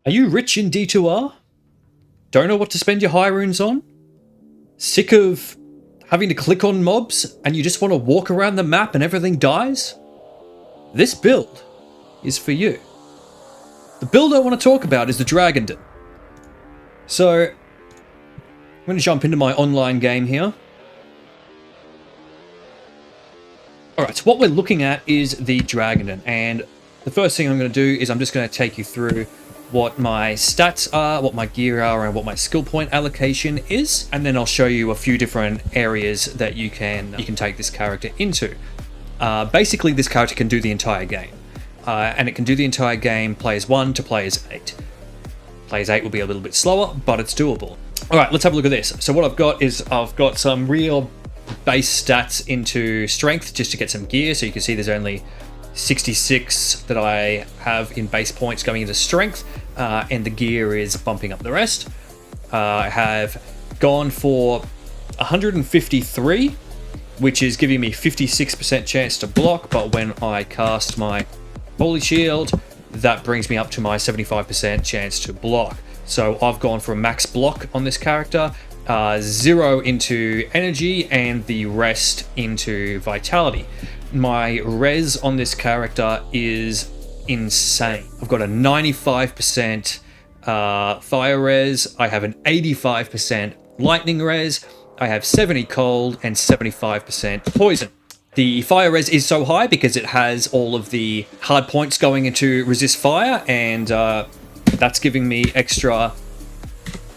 Are you rich in D2R? Don't know what to spend your high runes on? Sick of having to click on mobs and you just want to walk around the map and everything dies? This build is for you. The build I want to talk about is the Dragondin. So, I'm going to jump into my online game here. Alright, so what we're looking at is the Dragondin, and the first thing I'm going to do is I'm just going to take you through what my stats are, what my gear are, and what my skill point allocation is, and then I'll show you a few different areas that you can take this character into. Basically, this character can do the entire game, and it can do the entire game players 1 to players 8. Players 8 will be a little bit slower, but it's doable. Alright, let's have a look at this. So what I've got is I've got some real base stats into strength just to get some gear. So you can see there's only 66 that I have in base points going into strength, and the gear is bumping up the rest. I have gone for 153, which is giving me 56% chance to block, but when I cast my Holy Shield, that brings me up to my 75% chance to block. So I've gone for a max block on this character, 0 into energy and the rest into vitality. My res on this character is insane. I've got a 95% fire res, I have an 85% lightning res, I have 70 cold and 75% poison. The fire res is so high because it has all of the hard points going into resist fire, and that's giving me extra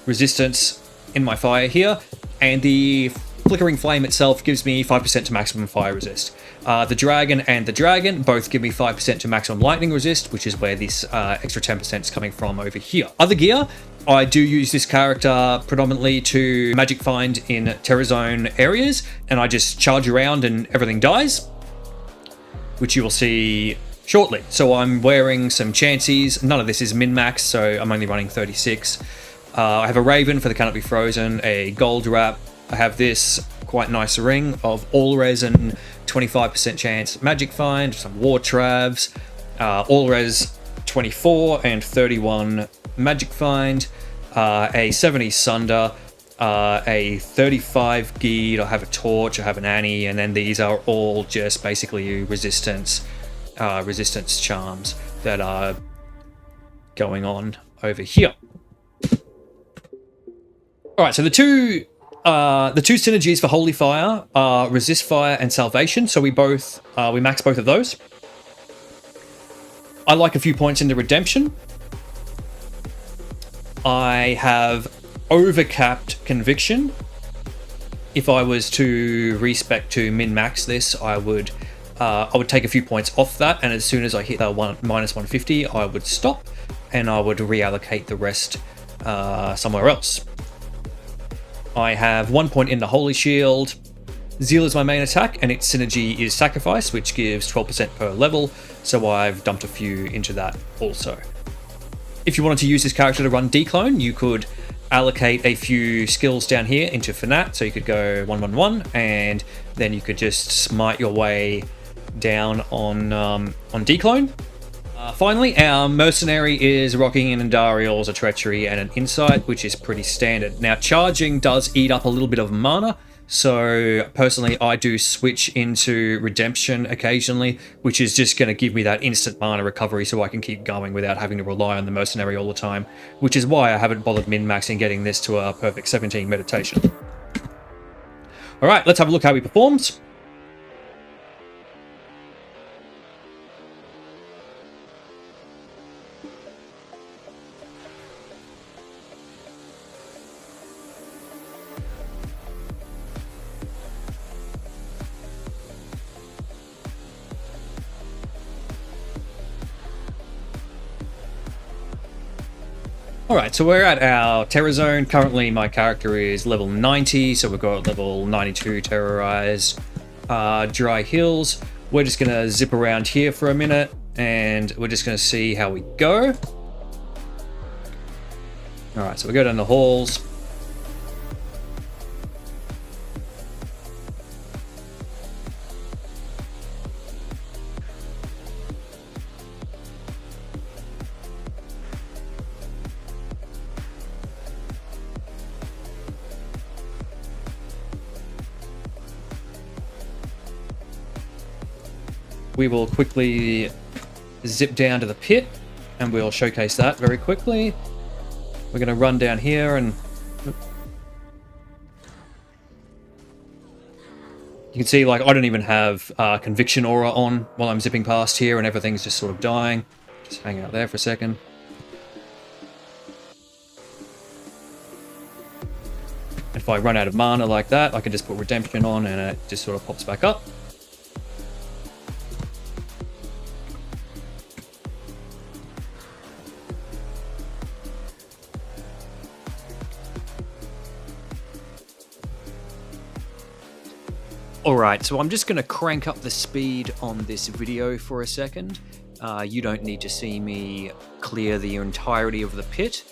resistance in my fire here, and the flickering flame itself gives me 5% to maximum fire resist. The dragon and the dragon both give me 5% to maximum lightning resist, which is where this extra 10% is coming from over here. Other gear, I do use this character predominantly to magic find in Terror Zone areas, and I just charge around and everything dies, which you will see shortly. So I'm wearing some chances. None of this is min-max, so I'm only running 36. I have a Raven for the Cannot Be Frozen, a gold wrap. I have this quite nice ring of all res and 25% chance magic find, some war travs, all res 24 and 31 magic find, a 70 sunder, a 35 geed. I have a torch, I have an Annie, and then these are all just basically resistance charms that are going on over here. All right, so the two synergies for Holy Fire are Resist Fire and Salvation. So we max both of those. I like a few points into Redemption. I have overcapped Conviction. If I was to respec to min-max this, I would take a few points off that, and as soon as I hit the minus 150, I would stop, and I would reallocate the rest somewhere else. I have 1 point in the Holy Shield. Zeal is my main attack, and its synergy is Sacrifice, which gives 12% per level, so I've dumped a few into that also. If you wanted to use this character to run Declone, you could allocate a few skills down here into Fanat, so you could go 1-1-1, and then you could just smite your way down on Declone. Finally, our mercenary is rocking an Andariel's, a treachery, and an insight, which is pretty standard. Now, charging does eat up a little bit of mana, so personally I do switch into redemption occasionally, which is just going to give me that instant mana recovery so I can keep going without having to rely on the mercenary all the time, which is why I haven't bothered min-maxing getting this to a perfect 17 meditation. Alright, let's have a look how he performs. Alright, so we're at our Terror Zone. Currently my character is level 90, so we've got level 92 Terrorized Dry Hills. We're just going to zip around here for a minute, and we're just going to see how we go. Alright, so we go down the halls. we will quickly zip down to the pit, and we'll showcase that very quickly. We're going to run down here, and you can see, like, I don't even have conviction aura on while I'm zipping past here, and everything's just sort of dying. Just hang out there for a second. If I run out of mana like that, I can just put redemption on and it just sort of pops back up. Alright, so I'm just going to crank up the speed on this video for a second. You don't need to see me clear the entirety of the pit.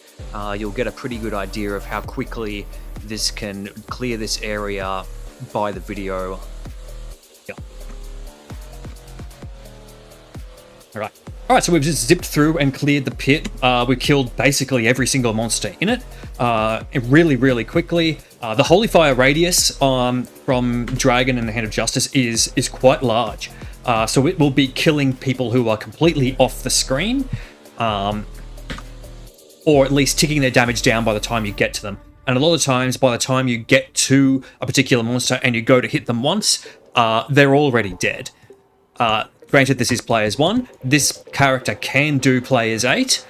You'll get a pretty good idea of how quickly this can clear this area by the video. Yeah. Alright, so we've just zipped through and cleared the pit. We killed basically every single monster in it really, really quickly. The Holy Fire radius from Dragon and the Hand of Justice is quite large. So it will be killing people who are completely off the screen, or at least ticking their damage down by the time you get to them. And a lot of times, by the time you get to a particular monster and you go to hit them once, they're already dead. Granted, this is Players 1. This character can do Players 8.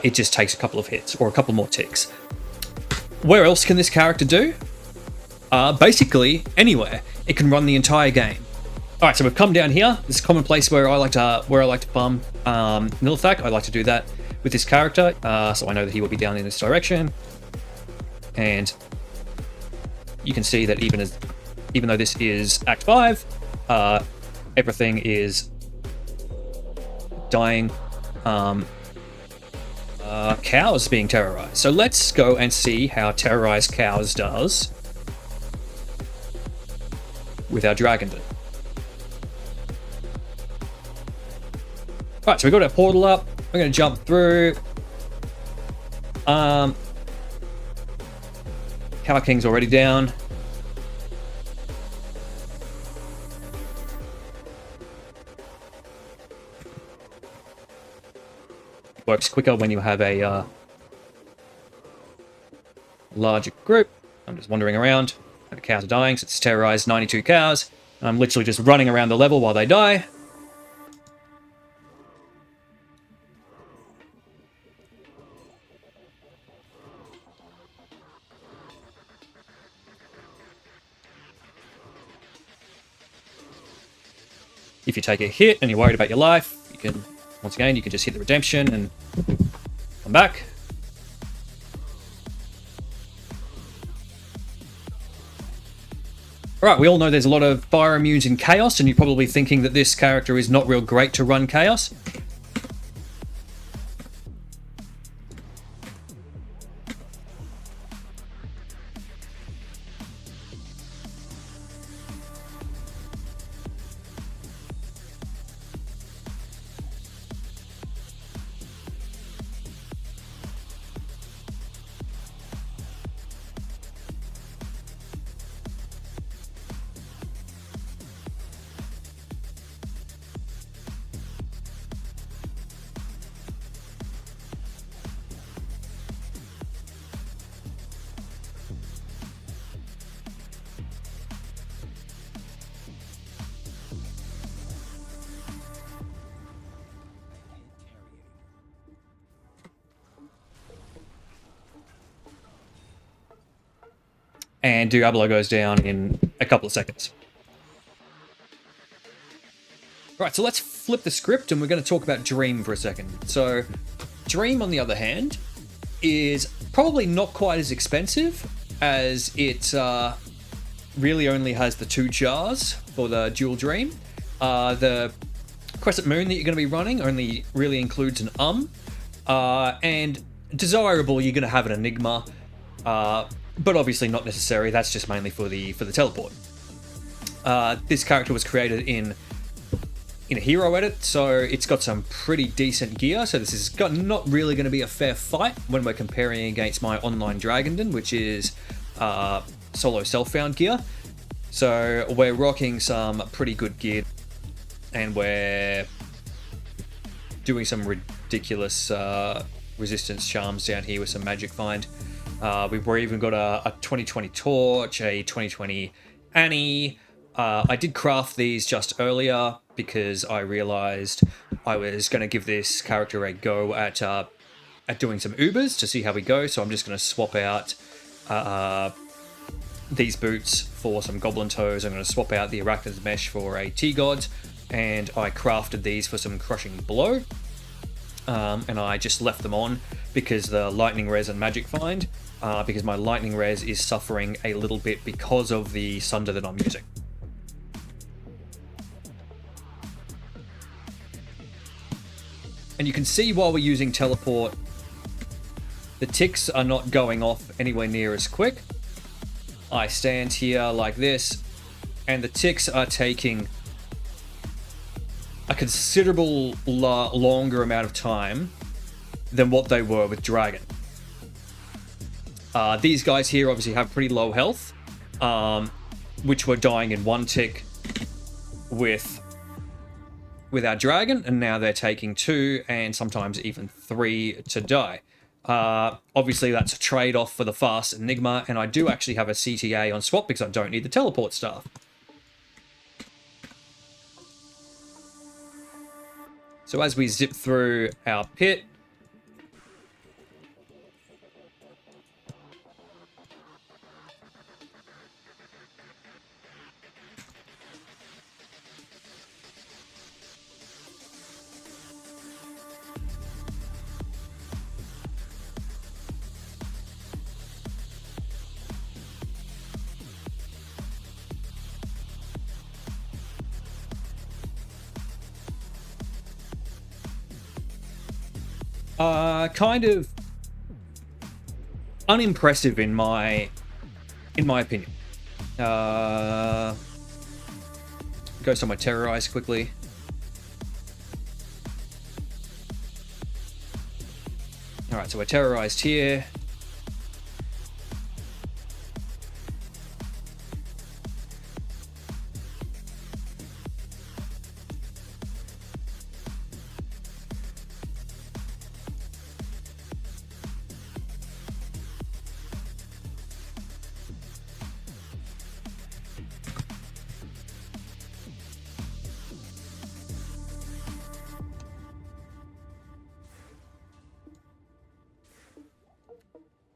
It just takes a couple of hits, or a couple more ticks. Where else can this character do? Basically, anywhere. It can run the entire game. Alright, so we've come down here. This is a common place where I like to farm Nilithak. I like to do that with this character, so I know that he will be down in this direction. And you can see that even though this is Act 5, everything is dying. Cows being terrorized. So let's go and see how terrorized cows does with our Dragondin. Right, so we've got our portal up. We're going to jump through. Cow King's already down. Works quicker when you have a larger group. I'm just wandering around. The cows are dying, so it's terrorized 92 cows. I'm literally just running around the level while they die. If you take a hit and you're worried about your life, you can, once again, you can just hit the redemption and come back. Alright, we all know there's a lot of fire immunes in Chaos, and you're probably thinking that this character is not real great to run Chaos. And Diablo goes down in a couple of seconds. Right, so let's flip the script and we're going to talk about Dream for a second. So Dream, on the other hand, is probably not quite as expensive, as it really only has the 2 jars for the dual Dream. The Crescent Moon that you're going to be running only really includes an and desirable, you're going to have an Enigma, but obviously not necessary. That's just mainly for the teleport. This character was created in a hero edit, so it's got some pretty decent gear. So this is not really going to be a fair fight when we're comparing against my online Dragondin, which is solo self-found gear. So we're rocking some pretty good gear. and we're doing some ridiculous resistance charms down here with some magic find. We've even got a 2020 torch, a 2020 Annie. I did craft these just earlier because I realized I was going to give this character a go at doing some Ubers to see how we go. So I'm just going to swap out these boots for some goblin toes. I'm going to swap out the arachnid mesh for a T-God, and I crafted these for some crushing blow. And I just left them on because the lightning res and magic find, because my lightning res is suffering a little bit because of the sunder that I'm using. And you can see while we're using teleport, the ticks are not going off anywhere near as quick. I stand here like this, and the ticks are taking a considerable longer amount of time than what they were with Dragon. These guys here obviously have pretty low health, which were dying in one tick with our Dragon, and now they're taking 2 and sometimes even 3 to die. Obviously that's a trade-off for the fast Enigma, and I do actually have a CTA on swap because I don't need the teleport staff. So as we zip through our pit, kind of unimpressive in my opinion. Go somewhere terrorized quickly. All right, so we're terrorized here.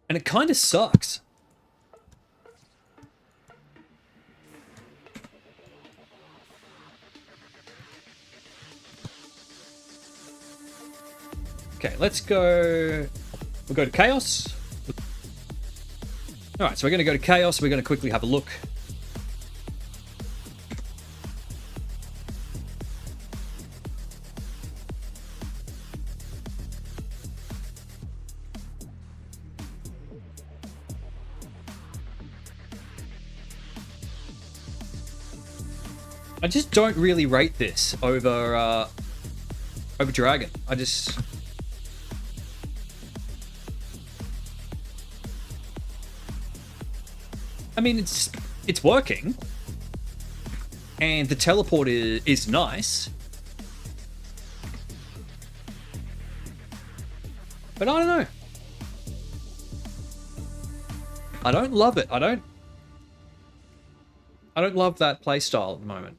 And it kind of sucks. Okay, let's go. We'll go to Chaos. All right, so we're going to go to Chaos. We're going to quickly have a look. I just don't really rate this over Dragon. I mean, it's working, and the teleport is nice, but I don't know. I don't love it. I don't love that playstyle at the moment.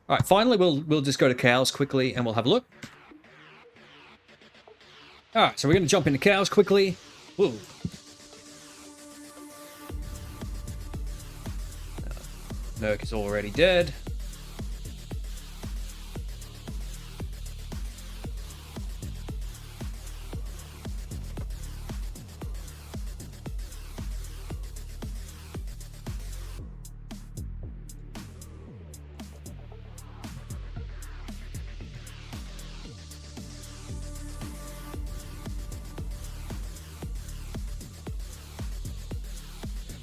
All right, finally, we'll just go to cows quickly, and we'll have a look. All right, so we're going to jump into cows quickly. Whoa. Merc is already dead.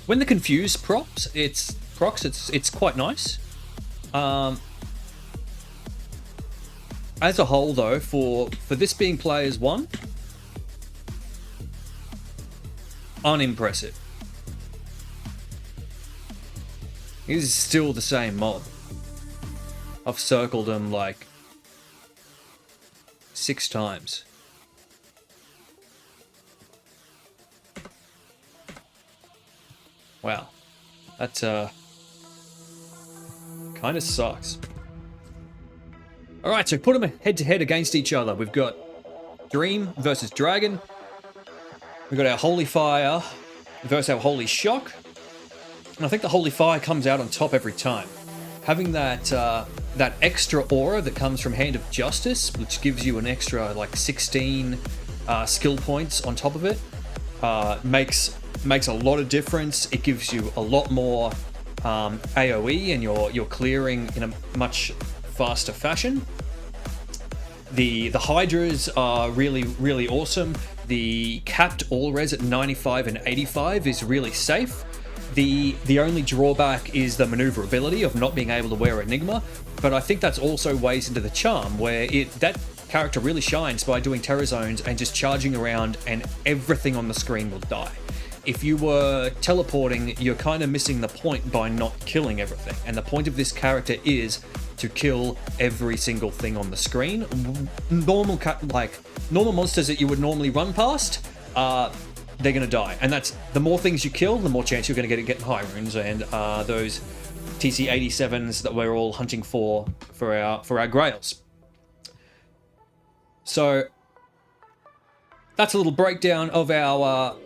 When the confused procs, it's quite nice. As a whole, though, for this being players 1, unimpressive. It is still the same mod. I've circled them like 6 times. Wow. That kind of sucks. Alright, so put them head to head against each other. We've got Dream versus Dragon. We've got our Holy Fire versus our Holy Shock. And I think the Holy Fire comes out on top every time. Having that that extra aura that comes from Hand of Justice, which gives you an extra like 16 skill points on top of it, makes a lot of difference. It gives you a lot more AoE, and you're clearing in a much faster fashion. The Hydras are really awesome. The capped all res at 95 and 85 is really safe. The only drawback is the maneuverability of not being able to wear Enigma, but I think that's also weighs into the charm, where that character really shines by doing terror zones and just charging around, and everything on the screen will die. If you were teleporting, you're kind of missing the point by not killing everything, and the point of this character is to kill every single thing on the screen. Normal monsters that you would normally run past, they're going to die, and that's the more things you kill, the more chance you're going to get high runes and those TC-87s that we're all hunting for our grails. So that's a little breakdown of our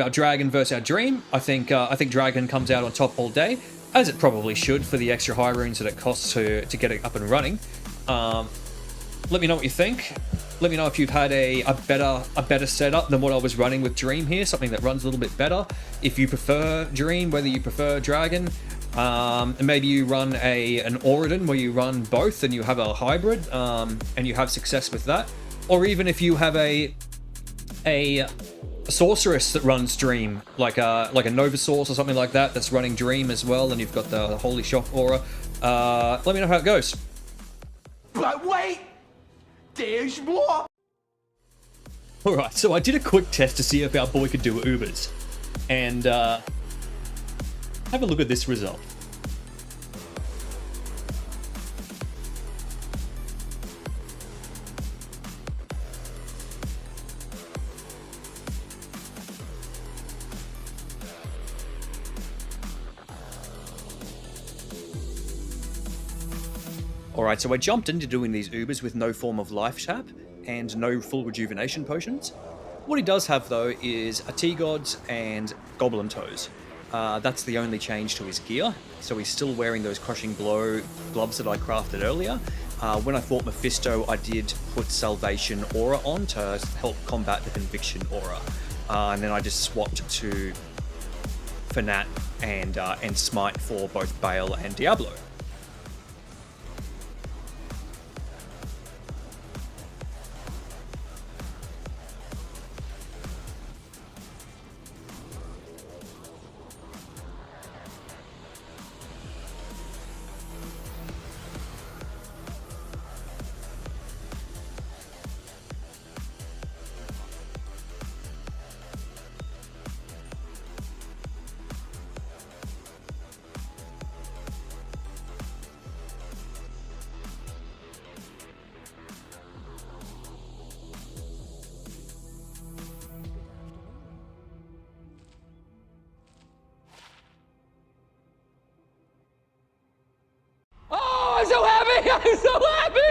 Dragon versus our Dream. I think Dragon comes out on top all day, as it probably should for the extra high runes that it costs to get it up and running. Let me know what you think. Let me know if you've had a better setup than what I was running with Dream here, something that runs a little bit better. If you prefer Dream, whether you prefer Dragon, and maybe you run an Auradin where you run both and you have a hybrid, and you have success with that. Or even if you have a sorceress that runs Dream, like a Nova Source or something like that, that's running Dream as well, and you've got the Holy Shock aura. Let me know how it goes. But wait, there's more. Alright, so I did a quick test to see if our boy could do Ubers, and have a look at this result. Alright, so I jumped into doing these Ubers with no form of life tap and no full rejuvenation potions. What he does have though is a T-Gods and Goblin Toes. That's the only change to his gear, so he's still wearing those Crushing Blow gloves that I crafted earlier. When I fought Mephisto, I did put Salvation Aura on to help combat the Conviction Aura. And then I just swapped to Fanat and Smite for both Bale and Diablo. I'm so happy! I'm so happy!